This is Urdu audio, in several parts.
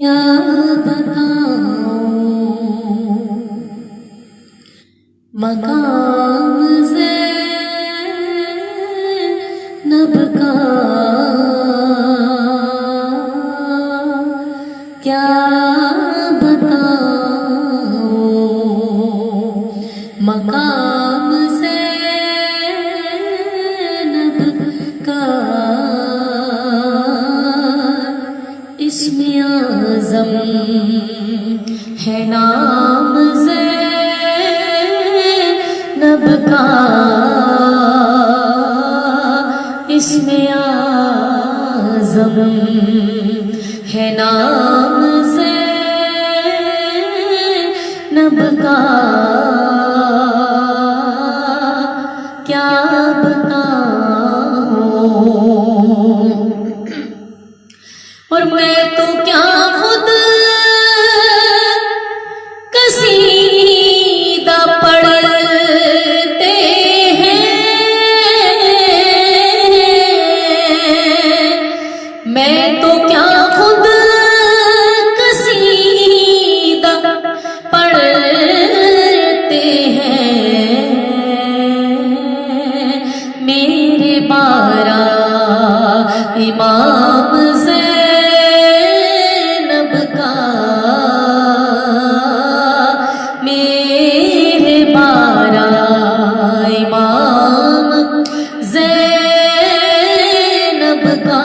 کیا بتاؤں مقام زینب کا، کیا بتاؤں مقام زینب کا، اسم اعظم ہے نام زینب کا، اسم اعظم ہے نام زینب کا، کیا بتاؤں اور میں تو کیا خود قصیدہ پڑھتے ہیں، میں تو کیا خود قصیدہ پڑھتے ہیں، میرے 12 امام میرے 12 امام زینب کا،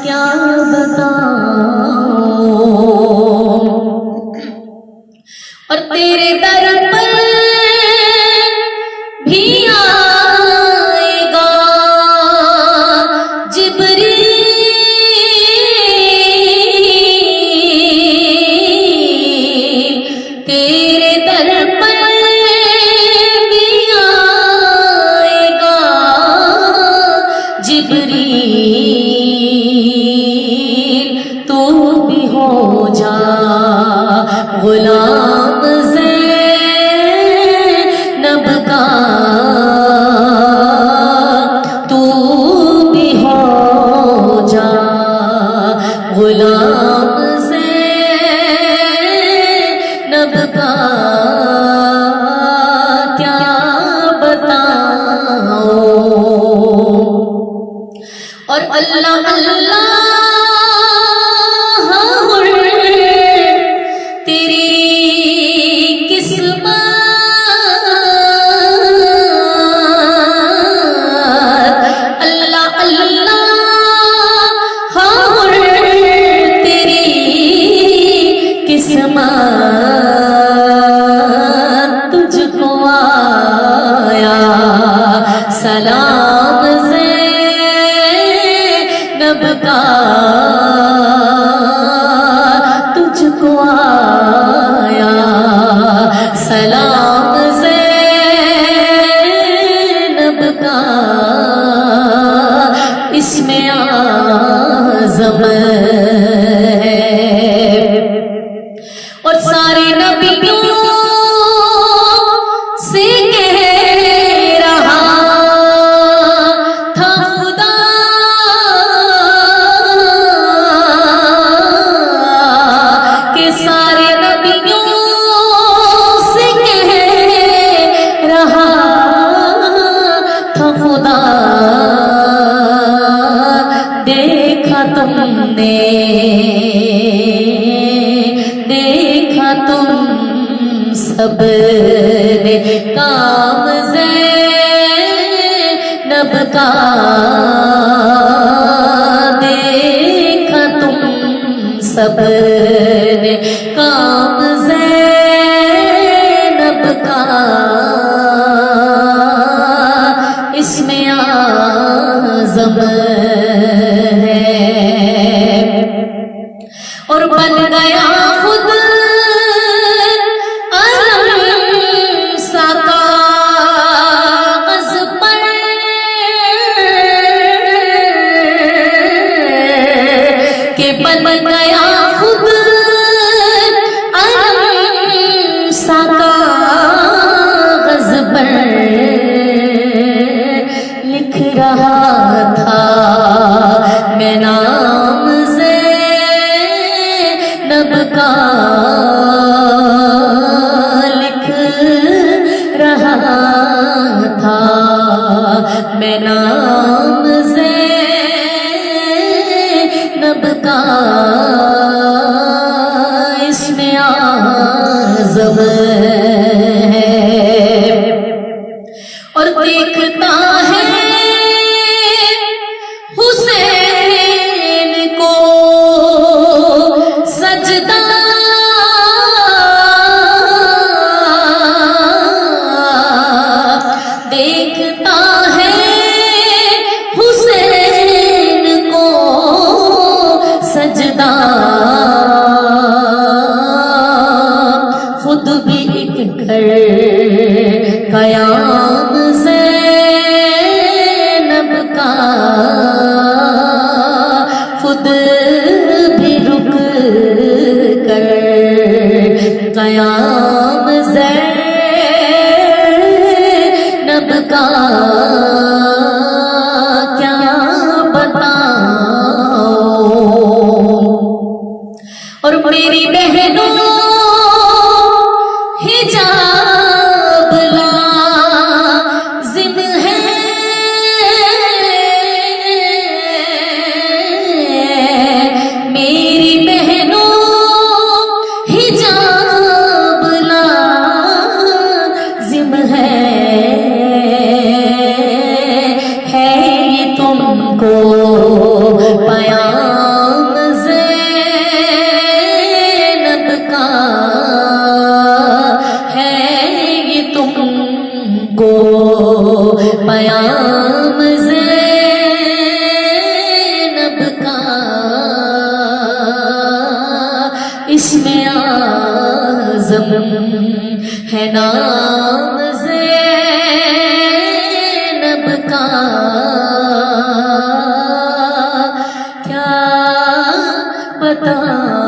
کیا بتاؤں اور تیرے در پر بھی آئے گا جبریل، تیرے در پر بھی آئے گا جبریل، تو بھی ہو جا غلام زینب کا، تو بھی ہو جا غلام زینب کا، کیا بتاؤں اور اللہ اللہ تیری قسمت، اللہ اللہ تیری قسمت، تجھ کو آیا سلام زینب کا، تجھ کو آیا سلام زینب کا، اسم اعظم ہے اور سارے نبیوں سے کہہ رہا تھا خدا، کہ سارے نبیوں سے کہہ رہا تھا خدا، دیکھا تم نے، دیکھا تم سب نے کام زینب کا، دیکھا تم سب نے کام زینب کا، اسم اعظم ہے اور بن گیا خود علم سا کاغذ پر، کہ بن گیا خود علم سا کاغذ پر، لکھ رہا تھا میں نام تھا میں نام زینب کا اسم اعظم ہے اور دیکھتا ہے حسین کو سجدہ دیکھتا ہے حسین کو سجدہ خود بھی ایک گھر قیام زینب کا خود بھی رک کر قیام زینب کا کیا بتاؤں اور میری بہنوں حجاب لازم ہے میری بہنوں حجاب لازم ہے یہ تم کو پیام زینب کا ہے یہ تم کو پیام زینب کا اسم اعظم ہے نام زینب کا کیا بتاؤں